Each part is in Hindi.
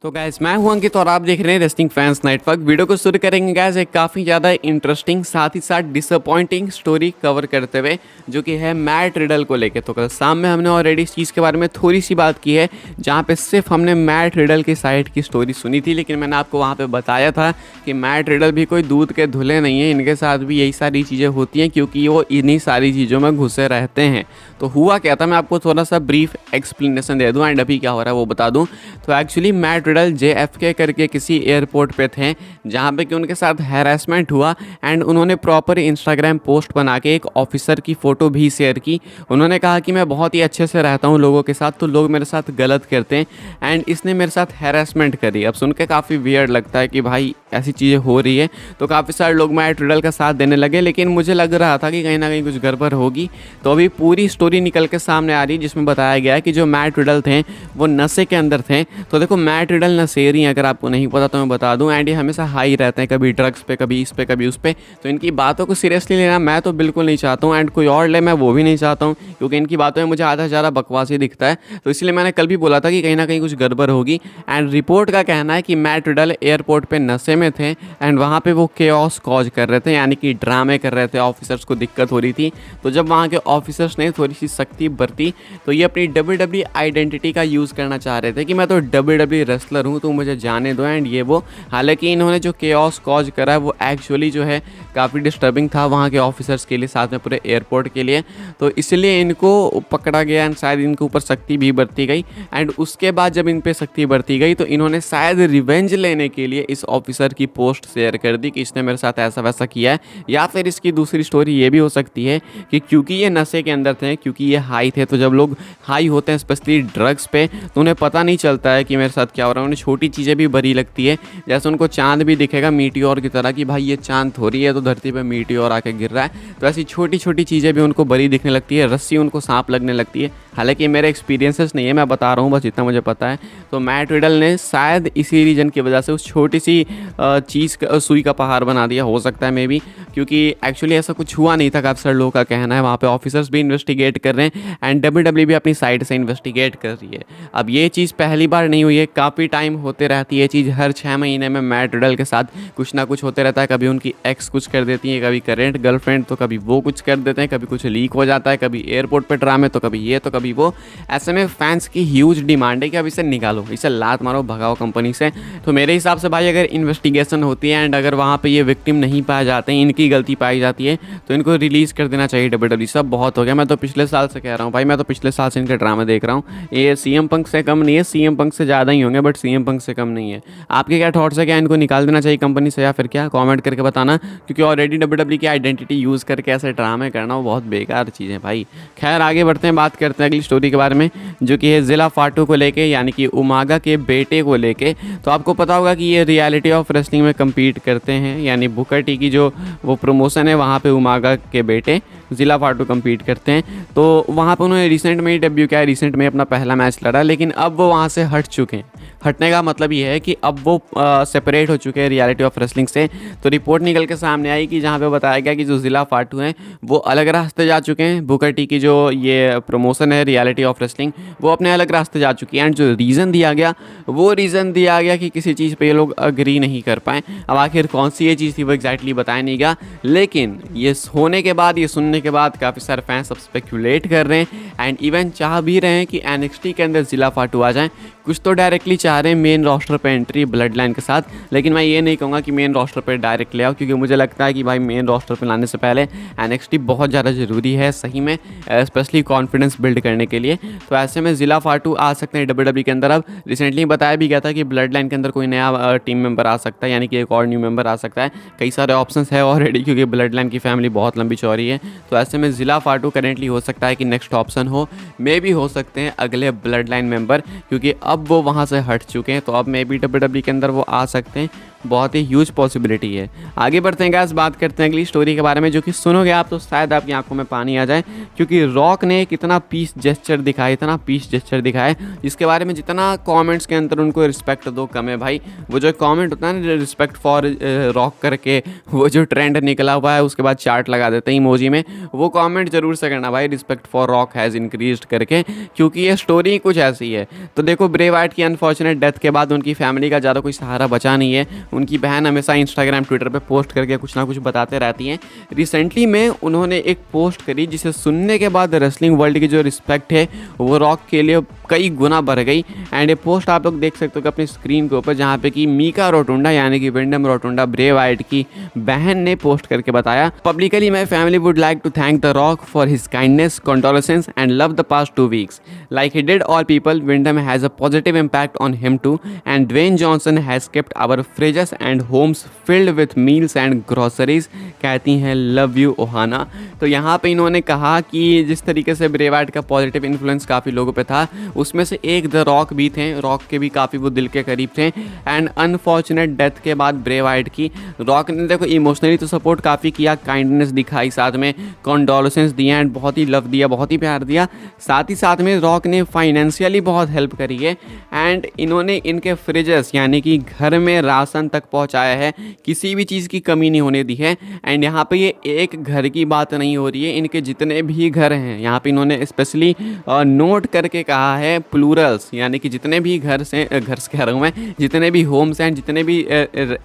तो गाइस मैं हूं अंकित और आप देख रहे हैं रेस्लिंग फैंस नेटवर्क। वीडियो को शुरू करेंगे गाइस एक काफ़ी ज़्यादा इंटरेस्टिंग साथ ही साथ डिसअपॉइंटिंग स्टोरी कवर करते हुए, जो कि है मैट रिडल को लेके। तो कल शाम में हमने ऑलरेडी इस चीज़ के बारे में थोड़ी सी बात की है, जहां पे सिर्फ हमने मैट रिडल की साइड की स्टोरी सुनी थी, लेकिन मैंने आपको वहाँ पर बताया था कि मैट रिडल भी कोई दूध के धुले नहीं है, इनके साथ भी यही सारी चीज़ें होती हैं क्योंकि वो इन्हीं सारी चीज़ों में घुसे रहते हैं। तो हुआ क्या था, मैं आपको थोड़ा सा ब्रीफ एक्सप्लेनेशन दे दूँ एंड अभी क्या हो रहा है वो बता दूँ। तो एक्चुअली मैट रिडल JFK करके किसी एयरपोर्ट पे थे, जहाँ पे कि उनके साथ हैरेसमेंट हुआ एंड उन्होंने प्रॉपर इंस्टाग्राम पोस्ट बना के एक ऑफिसर की फ़ोटो भी शेयर की। उन्होंने कहा कि मैं बहुत ही अच्छे से रहता हूँ लोगों के साथ, तो लोग मेरे साथ गलत करते हैं एंड इसने मेरे साथ हैरेसमेंट करी। अब सुन के काफ़ी वियर्ड लगता है कि भाई ऐसी चीज़ें हो रही है, तो काफ़ी सारे लोग मैट रिडल का साथ देने लगे, लेकिन मुझे लग रहा था कि कहीं ना कहीं कुछ गड़बड़ होगी। तो अभी पूरी स्टोरी निकल के सामने आ रही है, जिसमें बताया गया है कि जो मैट रिडल थे वो नशे के अंदर थे। तो देखो मैट रिडल नशेरी, अगर आपको नहीं पता तो मैं बता दूं, एंड ये हमेशा हाई रहते हैं, कभी ड्रग्स पे, कभी इस पे, कभी उस पे। तो इनकी बातों को सीरियसली लेना मैं तो बिल्कुल नहीं चाहता हूँ एंड कोई और ले मैं वो भी नहीं चाहता हूँ, क्योंकि इनकी बातों में मुझे आधा ज़्यादा बकवास ही दिखता है। तो इसलिए मैंने कल भी बोला था कि कहीं ना कहीं कुछ गड़बड़ होगी। एंड रिपोर्ट का कहना है कि मैट रिडल एयरपोर्ट पे नशे में थे एंड वहाँ पे वो केओस कॉज कर रहे थे, यानी कि ड्रामे कर रहे थे, ऑफिसर्स को दिक्कत हो रही थी। तो जब वहाँ के ऑफिसर्स ने थोड़ी सी सख्ती बरती, तो ये अपनी WWE आइडेंटिटी का यूज़ करना चाह रहे थे कि मैं तो WWE रेसलर हूँ, तो मुझे जाने दो एंड ये वो। हालांकि इन्होंने जो केओस कॉज करा है वो एक्चुअली जो है काफ़ी डिस्टर्बिंग था वहाँ के ऑफिसर्स के लिए, साथ में पूरे एयरपोर्ट के लिए। तो इसलिए इनको पकड़ा गया एंड शायद इनके ऊपर सख्ती भी बरती गई। एंड उसके बाद जब इन पे सख्ती बरती गई तो इन्होंने शायद रिवेंज लेने के लिए इस ऑफिसर की पोस्ट शेयर कर दी कि इसने मेरे साथ ऐसा वैसा किया है। या फिर इसकी दूसरी स्टोरी ये भी हो सकती है कि क्योंकि ये नशे के अंदर थे, क्योंकि ये हाई थे, तो जब लोग हाई होते हैं स्पेशली ड्रग्स पे, तो उन्हें पता नहीं चलता है कि मेरे साथ क्या हो रहा है। उन्हें छोटी चीज़ें भी बड़ी लगती है, जैसे उनको चांद भी दिखेगा मीटियोर की तरह कि भाई ये चांद थोड़ी है, तो धरती पे मीटियोर आके गिर रहा है। तो ऐसी छोटी छोटी चीज़ें भी उनको बड़ी दिखने लगती है, रस्सी उनको सांप लगने लगती है। हालांकि मेरे एक्सपीरियंसेस नहीं है, मैं बता रहा हूँ बस जितना मुझे पता है। तो मैट रिडल ने शायद इसी रीजन की वजह से उस छोटी सी चीज़ सुई का पहाड़ बना दिया, हो सकता है मे बी, क्योंकि एक्चुअली ऐसा कुछ हुआ नहीं था, काफ़ी सारे लोगों का कहना है। वहाँ पे ऑफिसर्स भी इन्वेस्टिगेट कर रहे हैं एंड WWE भी अपनी साइड से इन्वेस्टिगेट कर रही है। अब ये चीज़ पहली बार नहीं हुई है, काफ़ी टाइम होते रहती है चीज़, हर 6 महीने में मैट रिडल के साथ कुछ ना कुछ होते रहता है। कभी उनकी एक्स कुछ कर देती है, कभी करेंट गर्लफ्रेंड, तो कभी वो कुछ कर देते हैं, कभी कुछ लीक हो जाता है, कभी एयरपोर्ट पर ड्रामे, तो कभी ये तो कभी वो। ऐसे में फैंस की ह्यूज डिमांड है कि अब इसे निकालो, इसे लात मारो, भगाओ कंपनी से। तो मेरे हिसाब से भाई अगर इन्वेस्टिगेशन होती है एंड अगर वहाँ पे ये विक्टिम नहीं पाए जाते हैं, इनकी गलती पाई जाती है, तो इनको रिलीज़ कर देना चाहिए WWE। सब बहुत हो गया, मैं तो पिछले साल से कह रहा हूँ भाई, मैं तो पिछले साल से इनके ड्रामे देख रहा हूँ। ये CM पंक से कम नहीं है, CM पंक से ज़्यादा ही होंगे, बट CM पंक से कम नहीं है। आपके क्या थॉट्स है, क्या इनको निकाल देना चाहिए कंपनी से या फिर क्या? कमेंट करके बताना, क्योंकि ऑलरेडी WWE की आइडेंटिटी यूज़ करके ऐसे ड्रामे करना वो बहुत बेकार चीज़ है भाई। खैर आगे बढ़ते हैं, बात करते हैं अगली स्टोरी के बारे में, जो कि है ज़िला फाटू को लेके, यानी कि उमागा के बेटे को लेके। तो आपको पता होगा कि ये रियलिटी ऑफ रेसलिंग में कम्पीट करते हैं, यानी बुकर टी की जो वो प्रमोशन है वहाँ पे उमागा के बेटे ज़िला फाटू कम्पीट करते हैं। तो वहाँ पे उन्होंने रिसेंट में ही डेब्यू किया, रिसेंट में अपना पहला मैच लड़ा, लेकिन अब वो वहाँ से हट चुके हैं। हटने का मतलब ये है कि अब वो सेपरेट हो चुके हैं रियलिटी ऑफ रेसलिंग से। तो रिपोर्ट निकल के सामने आई कि जहाँ पे बताया गया कि जो ज़िला फाटू हैं वो अलग रास्ते जा चुके हैं। बुकर टी की जो ये प्रमोशन है रियलिटी ऑफ रेसलिंग, वो अपने अलग रास्ते जा चुकी है। एंड जो रीज़न दिया गया वो रीज़न दिया गया कि किसी चीज़ पे ये लोग अग्री नहीं कर पाए। अब आखिर कौन सी ये चीज़ थी वो एग्जैक्टली बताया नहीं गया, लेकिन ये होने के बाद, ये सुनने के बाद काफ़ी सारे फैंस अब स्पेकुलेट कर रहे हैं एंड इवन चाह भी रहे हैं कि NXT के अंदर ज़िला फाटू आ जाएँ। कुछ तो डायरेक्टली चाह रहे हैं मेन रोस्टर पे एंट्री ब्लड लाइन के साथ, लेकिन मैं ये नहीं कहूँगा कि मेन रोस्टर पे डायरेक्ट ले आओ, क्योंकि मुझे लगता है कि भाई मेन रोस्टर पे लाने से पहले NXT बहुत ज़्यादा ज़रूरी है सही में, स्पेशली कॉन्फिडेंस बिल्ड करने के लिए। तो ऐसे में ज़िला फाटू आ सकते हैं WWE के अंदर। अब रिसेंटली बताया भी गया था कि ब्लड लाइन के अंदर कोई नया टीम मेंबर आ सकता है, यानी कि एक और न्यू मेंबर आ सकता है। कई सारे ऑप्शंस है ऑलरेडी, क्योंकि ब्लड लाइन की फैमिली बहुत लंबी चौड़ी है। तो ऐसे में ज़िला फाटू करेंटली हो सकता है कि नेक्स्ट ऑप्शन हो, मे भी हो सकते हैं अगले ब्लड लाइन मेंबर, क्योंकि अब वो वहाँ से हट चुके हैं। तो अब मे बी WWE के अंदर वो आ सकते हैं, बहुत ही ह्यूज पॉसिबिलिटी है। आगे बढ़ते हैं गाइस, बात करते हैं अगली स्टोरी के बारे में, जो कि सुनोगे आप तो शायद आपकी आंखों में पानी आ जाए, क्योंकि रॉक ने कितना पीस जेस्चर दिखाया, इतना पीस जेस्चर दिखाया, जिसके बारे में जितना कमेंट्स के अंदर उनको रिस्पेक्ट दो कम है भाई। वो जो कमेंट होता है ना रिस्पेक्ट फॉर रॉक करके, वो जो ट्रेंड निकला हुआ है उसके बाद चार्ट लगा देते हैं इमोजी में, वो कमेंट जरूर से करना भाई, respect for rock has increased करके, क्योंकि ये स्टोरी कुछ ऐसी है। तो देखो ब्रे वाइट की अनफॉर्चुनेट डेथ के बाद उनकी फैमिली का ज़्यादा कोई सहारा बचा नहीं है। उनकी बहन हमेशा इंस्टाग्राम ट्विटर पे पोस्ट करके कुछ ना कुछ बताते रहती हैं। रिसेंटली में उन्होंने एक पोस्ट करी जिसे सुनने के बाद रेसलिंग वर्ल्ड की जो रिस्पेक्ट है वो रॉक के लिए कई गुना बढ़ गई। एंड ये पोस्ट आप लोग देख सकते हो कि अपनी स्क्रीन के ऊपर, जहाँ पे कि मीका रोटुंडा यानी कि विंडम रोटुंडा ब्रे वाइट की बहन ने पोस्ट करके बताया, publicly my family would like to thank the Rock for his kindness, condolences and love the past 2 weeks. Like he did all people, Wyndham has a positive impact on him too, and Dwayne Johnson has kept our fridges and homes filled with meals and groceries. कहती हैं लव यू ओहाना। तो यहाँ पे इन्होंने कहा कि जिस तरीके से ब्रे वाइट का पॉजिटिव इन्फ्लुएंस काफ़ी लोगों पे था, उसमें से एक द रॉक भी थे। रॉक के भी काफ़ी वो दिल के करीब थे। एंड अनफॉर्चुनेट डेथ के बाद ब्रे वाइट की रॉक ने देखो इमोशनली तो सपोर्ट काफ़ी किया, काइंडनेस दिखाई, साथ में कंडोलेंसेस दिया एंड बहुत ही लव दिया, बहुत ही प्यार दिया। साथ ही साथ में रॉक ने फाइनेंशियली बहुत हेल्प करी है। एंड इन्होंने इनके फ्रिजेस यानी कि घर में राशन तक पहुंचाया है, किसी भी चीज़ की कमी नहीं होने दी है। एंड यहाँ पे ये एक घर की बात नहीं हो रही है, इनके जितने भी घर हैं, यहाँ पे इन्होंने स्पेशली नोट करके कहा है प्लूरल्स, यानी कि जितने भी घर कह रहा हूँ मैं, जितने भी होम्स हैं, जितने भी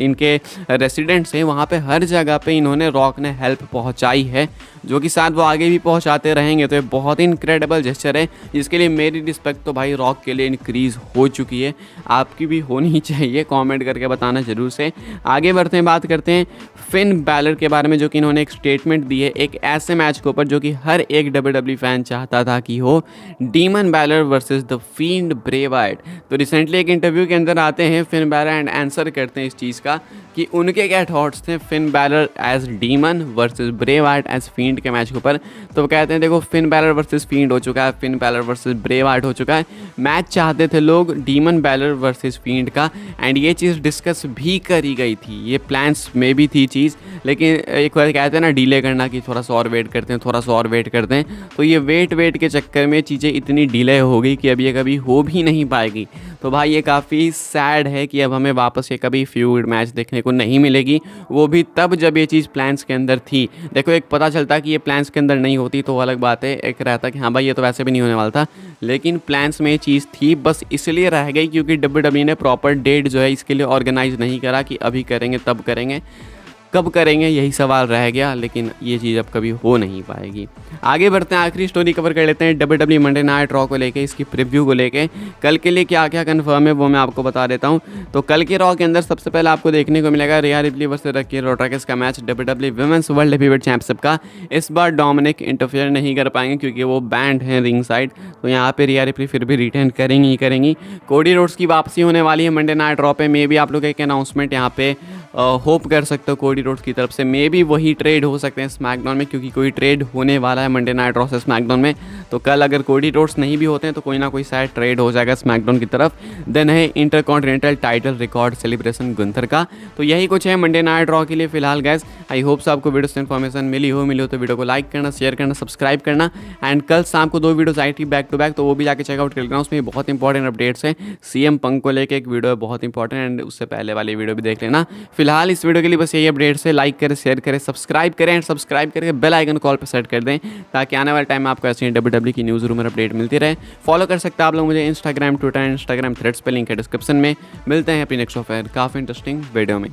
इनके रेसिडेंट्स हैं, वहाँ पे हर जगह पे इन्होंने रॉक ने हेल्प पहुँचाई है, जो कि साथ वो आगे भी पहुँचाते रहेंगे। तो ये बहुत ही इनक्रेडिबल जेस्चर है, जिसके लिए मेरी रिस्पेक्ट तो भाई रॉक के लिए इंक्रीज़ हो चुकी है। आपकी भी होनी चाहिए, कमेंट करके बताना जरूर से। आगे बढ़ते हैं, बात करते हैं फिन बैलर के बारे में, जो कि इन्होंने एक स्टेटमेंट दी है एक ऐसे मैच के ऊपर जो कि हर एक WWE फैन चाहता था कि हो, demon Balor versus the field Bray Wyatt. तो रिसेंटली एक इंटरव्यू के अंदर आते हैं फिन बैलर एंड आंसर करते हैं इस चीज़ का कि उनके क्या थॉट्स थे Finn Balor as demon versus Bray Wyatt as Fiend के मैच के ऊपर। तो वो कहते हैं देखो फिन बैलर वर्सेस फील्ड हो चुका है, Finn Balor versus Bray white हो चुका है, मैच चाहते थे लोग डीमन बैलर वर्सेस फील्ड का, एंड ये चीज़ डिस्कस भी करी गई थी, ये प्लान्स में भी थी चीज़, लेकिन एक बार कहते हैं ना डिले करना कि थोड़ा सा और वेट करते हैं, थोड़ा सा और वेट करते हैं, तो ये वेट के चक्कर में चीज़ें इतनी डिले हो गई कि अब ये कभी हो भी नहीं पाएगी। तो भाई ये काफ़ी सैड है कि अब हमें वापस ये कभी फ्यूड मैच देखने को नहीं मिलेगी, वो भी तब जब ये चीज़ प्लान्स के अंदर थी। देखो एक पता चलता कि ये प्लान्स के अंदर नहीं होती तो अलग बात है, एक रहता कि हाँ भाई ये तो वैसे भी नहीं होने वाला था, लेकिन प्लान्स में ये चीज़ थी, बस इसलिए रह गई क्योंकि WWE ने प्रॉपर डेट जो है इसके लिए ऑर्गेनाइज नहीं करा कि अभी करेंगे तब करेंगे, कब करेंगे यही सवाल रह गया, लेकिन ये चीज़ अब कभी हो नहीं पाएगी। आगे बढ़ते हैं, आखिरी स्टोरी कवर कर लेते हैं WWE मंडे नाइट रॉ को लेके, इसकी प्रीव्यू को लेके। कल के लिए क्या क्या कंफर्म है वो मैं आपको बता देता हूँ। तो कल के रॉ के अंदर सबसे पहले आपको देखने को मिलेगा Rhea Ripley versus Raquel Rodriguez का match WWE women's world heavyweight championship का। इस बार डोमिनिक इंटरफेयर नहीं कर पाएंगे क्योंकि वो बैंड हैं रिंग साइड, तो यहाँ पे रिया रिप्ली फिर भी रिटेन करेंगी ही करेंगी। कोडी रोड्स की वापसी होने वाली है मंडे नाइट रॉ पे, मे भी आप लोग एक अनाउंसमेंट यहाँ पे होप कर सकते हो कोडी रोड्स की तरफ से, मे भी वही ट्रेड हो सकते हैं स्मैकडाउन में, क्योंकि कोई ट्रेड होने वाला है मंडे नाइट रॉ से स्मैकडाउन में। तो कल अगर कोडी रोड्स नहीं भी होते हैं तो कोई ना कोई शायद ट्रेड हो जाएगा स्मैकडाउन की तरफ। देन है intercontinental title record celebration Gunther का। तो यही कुछ है मंडे नाइट रॉ के लिए फिलहाल गाइस। आई होप से आपको वीडियो से इन्फॉर्मेशन मिली हो तो वीडियो को लाइक करना, शेयर करना, सब्सक्राइब करना। एंड कल शाम को 2 वीडियोस आई थी बैक टू बैक, तो वो भी जाके चेकआउट कर लेना, उसमें बहुत इंपॉर्टेंट अपडेट्स हैं। CM पंक को लेकर एक वीडियो है बहुत इंपॉर्टेंट, एंड उससे पहले वाली वीडियो भी देख लेना। फिलहाल इस वीडियो के लिए बस यही अपडेट्स है, लाइक करें, शेयर करें, सब्सक्राइब करें, एंड सब्सक्राइब करके बेल आइकन कॉल पर सेट कर दें ताकि आने वाले टाइम में आपको ऐसी WWE की न्यूज़ रूमर अपडेट मिलती रहे। फॉलो कर सकते हैं आप लोग मुझे इंस्टाग्राम, ट्विटर, इंस्टाग्राम थ्रेड्स पे, लिंक है डिस्क्रिप्शन में। मिलते हैं अपनी नेक्स्ट ऑफर काफ़ी इंटरेस्टिंग वीडियो में।